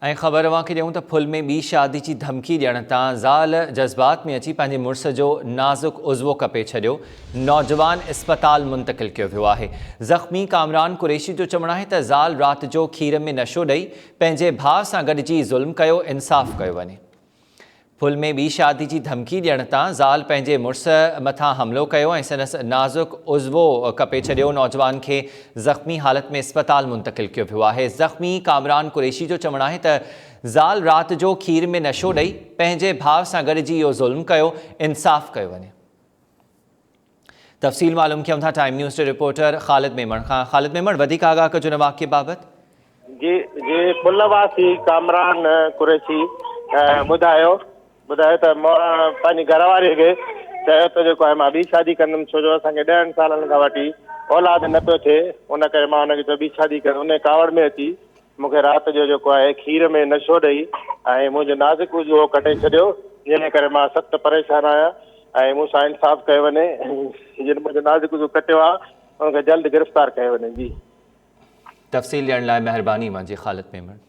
ऐं ख़बर अव्हांखे ॾियूं त फुल में ॿी शादी जी धमकी ॾियण तां ज़ाल जज़्बात में अची पंहिंजे मुड़ुस जो नाज़ुक उज़वो कपे छॾियो। नौजवान इस्पताल मुंतक़िल कयो वियो आहे। ज़ख़्मी कामरान कुरैशी जो चवणु आहे त ज़ाल राति जो खीर में नशो ॾेई पंहिंजे भाउ सां गॾिजी ज़ुल्म कयो, इंसाफ़ कयो वञे। फुल में ॿी शादी जी धमकी ॾियण तां ज़ाल पंहिंजे मुड़ुस मथां हमिलो कयो ऐं संदसि नाज़ुक उज़वो कपे छॾियो। नौजवान खे ज़ख़्मी हालत में इस्पताल मुंतक़िल कयो वियो आहे। ज़ख़्मी कामरान कुरैशी जो चवणु आहे त ज़ाल राति जो खीर में नशो ॾेई पंहिंजे भाउ सां गॾिजी इहो ज़ुल्म कयो, इंसाफ़ कयो वञे। तफ़सील मालूम कयूं था टाइम न्यूज़ जे रिपोर्टर ख़ालिद मेमण खां। ख़ालिद मेमण, वधीक आगाह कजो हिन वाक़िए बाबति। जी पुलवासी कामरान कुरैशी ॿुधायो त पंहिंजी घरवारीअ खे चयो त जेको आहे मां ॿी शादी कंदुमि, छो जो असांखे 10 सालनि खां वठी औलाद न पियो थिए। उन करे मां हुनखे चयो ॿी शादी कर। उन कावड़ में अची मूंखे राति जो जेको आहे खीर में नशो ॾेई ऐं मुंहिंजो नाज़ुक उज़वो कटे छॾियो, जंहिं करे मां सख़्तु परेशान आहियां ऐं मूंसां इंसाफ़ कयो वञे। जिन मुंहिंजो नाज़ुक उज़वो कटियो आहे उनखे जल्द गिरफ़्तार कयो वञे। जी, तफ़सील ॾियण लाइ महिरबानी मुंहिंजी ख़ालिद मेमण।